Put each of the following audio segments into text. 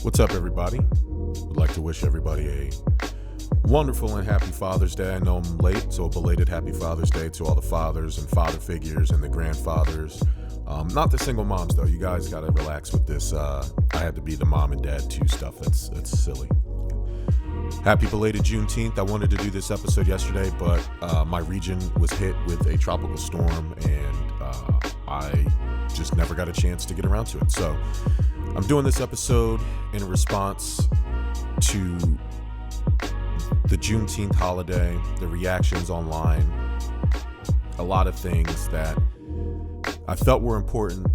What's up, everybody? Would like to wish everybody a wonderful and happy Father's Day. I know I'm late, so a belated happy Father's Day to all the fathers and father figures and the grandfathers. Not the single moms, though. You guys got to relax with this. I had to be the mom and dad too stuff. That's silly. Happy belated Juneteenth. I wanted to do this episode yesterday, but my region was hit with a tropical storm, and I just never got a chance to get around to it. So I'm doing this episode in response to the Juneteenth holiday, the reactions online, a lot of things that I felt were important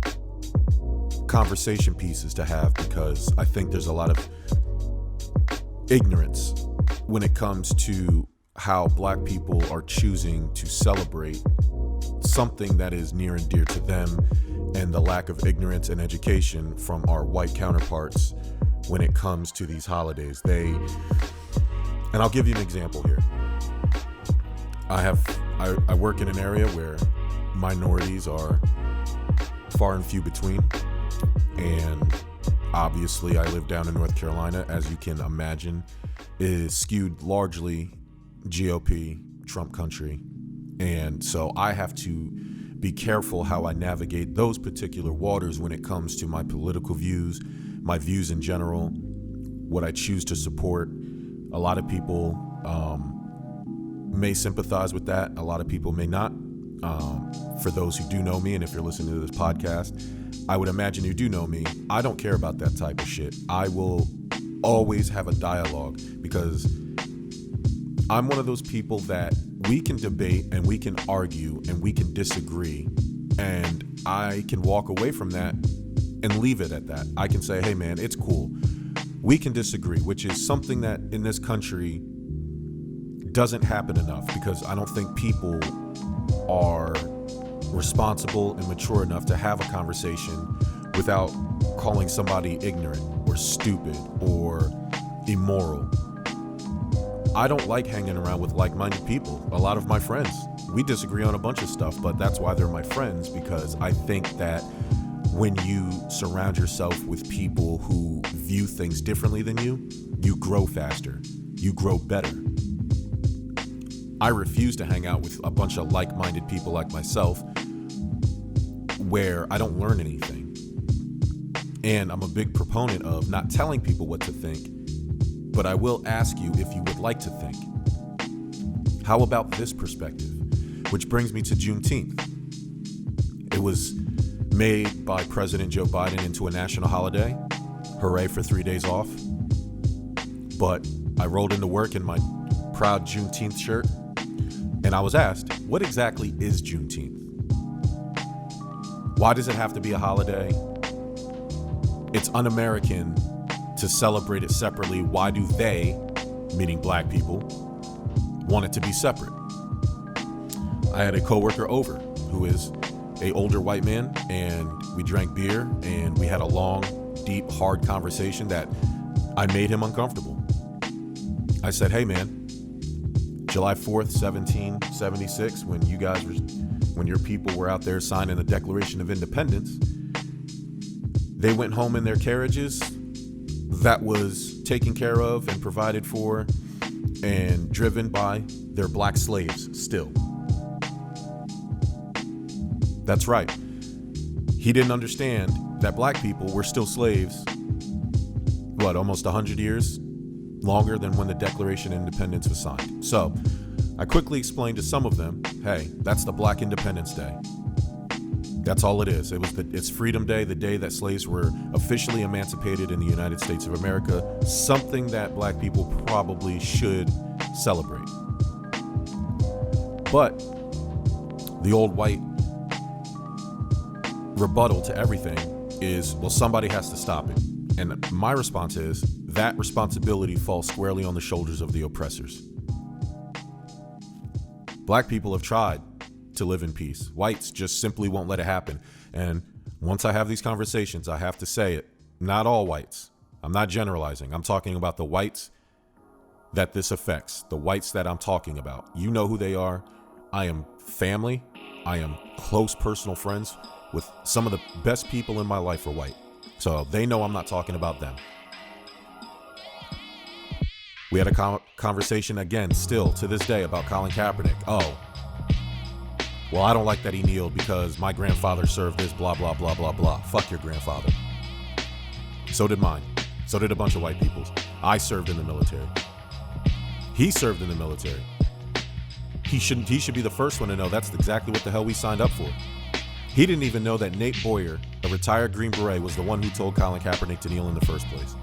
conversation pieces to have, because I think there's a lot of ignorance when it comes to how Black people are choosing to celebrate something that is near and dear to them, and the lack of ignorance and education from our white counterparts when it comes to these holidays. And I'll give you an example here. I work in an area where minorities are far and few between, and obviously I live down in North Carolina, as you can imagine, is skewed largely GOP, Trump country. And so I have to be careful how I navigate those particular waters when it comes to my political views, my views in general, what I choose to support. A lot of people may sympathize with that. A lot of people may not. For those who do know me, and if you're listening to this podcast, I would imagine you do know me. I don't care about that type of shit. I will always have a dialogue, because I'm one of those people that we can debate and we can argue and we can disagree, and I can walk away from that and leave it at that. I can say, hey man, it's cool. We can disagree, which is something that in this country doesn't happen enough, because I don't think people are responsible and mature enough to have a conversation without calling somebody ignorant or stupid or immoral. I don't like hanging around with like-minded people. A lot of my friends, we disagree on a bunch of stuff, but that's why they're my friends, because I think that when you surround yourself with people who view things differently than you grow faster, you grow better. I refuse to hang out with a bunch of like-minded people like myself where I don't learn anything. And I'm a big proponent of not telling people what to think, but I will ask you if you would like to think. How about this perspective? Which brings me to Juneteenth. It was made by President Joe Biden into a national holiday. Hooray for 3 days off. But I rolled into work in my proud Juneteenth shirt, and I was asked, what exactly is Juneteenth? Why does it have to be a holiday? It's un-American to celebrate it separately. Why do they, meaning Black people, want it to be separate? I had a coworker over who is an older white man, and we drank beer, and we had a long, deep, hard conversation that I made him uncomfortable. I said, hey man, July 4th, 1776, when your people were out there signing the Declaration of Independence, they went home in their carriages. That was taken care of and provided for and driven by their Black slaves still. That's right. He didn't understand that Black people were still slaves, almost 100 years longer than when the Declaration of Independence was signed. So I quickly explained to some of them, hey, that's the Black Independence Day. That's all it is. It's Freedom Day, the day that slaves were officially emancipated in the United States of America, something that Black people probably should celebrate. But the old white rebuttal to everything is, well, somebody has to stop it. And my response is, that responsibility falls squarely on the shoulders of the oppressors. Black people have tried to live in peace. Whites just simply won't let it happen. And once I have these conversations, I have to say it. Not all whites. I'm not generalizing. I'm talking about the whites that this affects, the whites that I'm talking about. You know who they are. I am family. I am close personal friends with some of the best people in my life are white. So they know I'm not talking about them. We had a conversation again, still to this day, about Colin Kaepernick. Oh, well, I don't like that he kneeled because my grandfather served this, blah, blah, blah, blah, blah. Fuck your grandfather. So did mine. So did a bunch of white people's. I served in the military. He served in the military. He should be the first one to know that's exactly what the hell we signed up for. He didn't even know that Nate Boyer, a retired Green Beret, was the one who told Colin Kaepernick to kneel in the first place.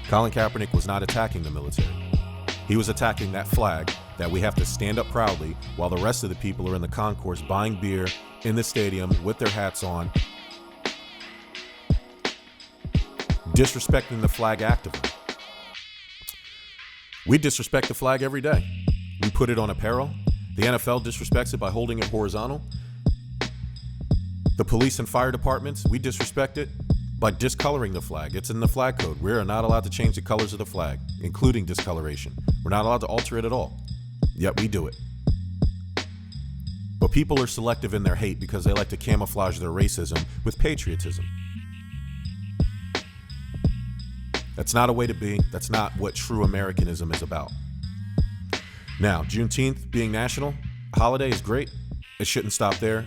Colin Kaepernick was not attacking the military. He was attacking that flag that we have to stand up proudly while the rest of the people are in the concourse buying beer in the stadium with their hats on, disrespecting the flag actively. We disrespect the flag every day. We put it on apparel. The NFL disrespects it by holding it horizontal. The police and fire departments, we disrespect it by discoloring the flag. It's in the flag code. We're not allowed to change the colors of the flag, including discoloration. We're not allowed to alter it at all. Yet we do it. But people are selective in their hate because they like to camouflage their racism with patriotism. That's not a way to be. That's not what true Americanism is about. Now, Juneteenth being national holiday is great. It shouldn't stop there.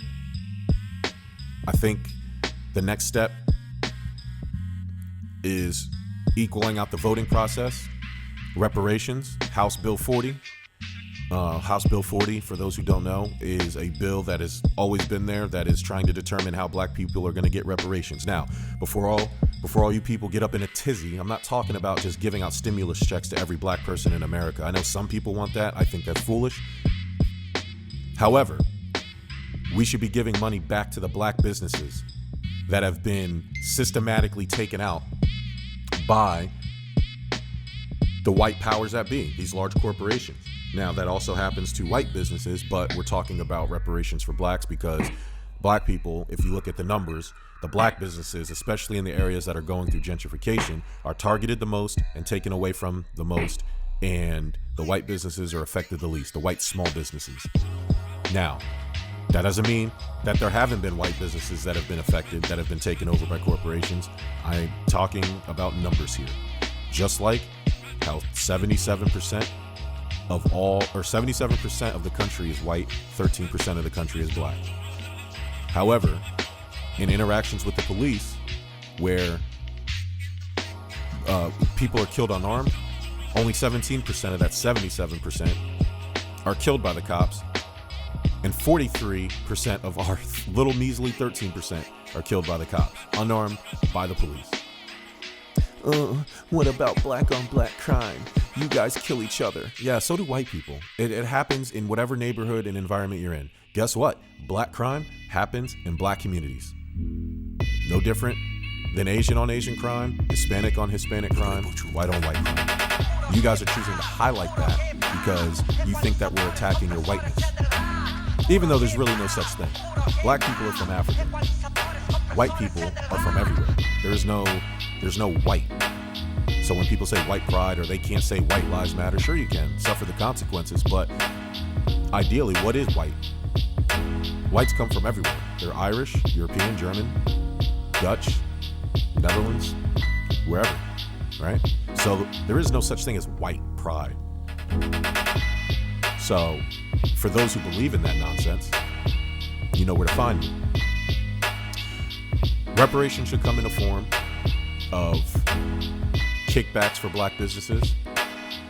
I think the next step is equaling out the voting process. Reparations, House Bill 40. House Bill 40, for those who don't know, is a bill that has always been there that is trying to determine how black people are going to get reparations. Now, before all you people get up in a tizzy, I'm not talking about just giving out stimulus checks to every black person in America. I know some people want that. I think that's foolish. However, we should be giving money back to the black businesses that have been systematically taken out by the white powers that be, these large corporations. Now, that also happens to white businesses, but we're talking about reparations for blacks because black people, if you look at the numbers, the black businesses, especially in the areas that are going through gentrification, are targeted the most and taken away from the most, and the white businesses are affected the least, the white small businesses. Now, that doesn't mean that there haven't been white businesses that have been affected, that have been taken over by corporations. I'm talking about numbers here. Just like how 77% of the country is white, 13% of the country is black. However, in interactions with the police, where people are killed unarmed, only 17% of that 77% are killed by the cops, and 43% of our little measly 13% are killed by the cops, unarmed by the police. What about black on black crime? You guys kill each other. Yeah, so do white people. It happens in whatever neighborhood and environment you're in. Guess what? Black crime happens in black communities. No different than Asian on Asian crime, Hispanic on Hispanic crime, white on white crime. You guys are choosing to highlight that because you think that we're attacking your whiteness. Even though there's really no such thing. Black people are from Africa. White people are from everywhere. There's no white. So when people say white pride or they can't say white lives matter, sure you can. Suffer the consequences, but ideally, what is white? Whites come from everywhere. They're Irish, European, German, Dutch, Netherlands, wherever, right? So there is no such thing as white pride. So for those who believe in that nonsense, you know where to find me. Reparation should come in a form of kickbacks for black businesses.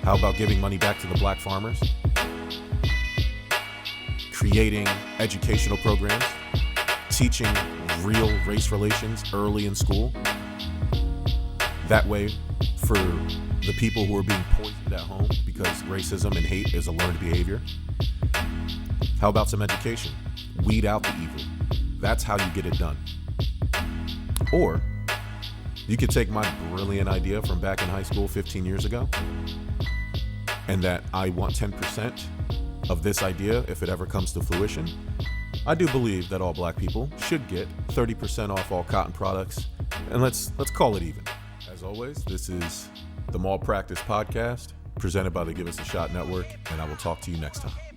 How about giving money back to the black farmers? Creating educational programs, teaching real race relations early in school. That way, for the people who are being poisoned at home because racism and hate is a learned behavior. How about some education? Weed out the evil. That's how you get it done. Or you could take my brilliant idea from back in high school 15 years ago, and that I want 10% of this idea if it ever comes to fruition. I do believe that all black people should get 30% off all cotton products, and let's call it even. As always, this is the MOLPRACTICE podcast presented by the Give Us a Shot Network, and I will talk to you next time.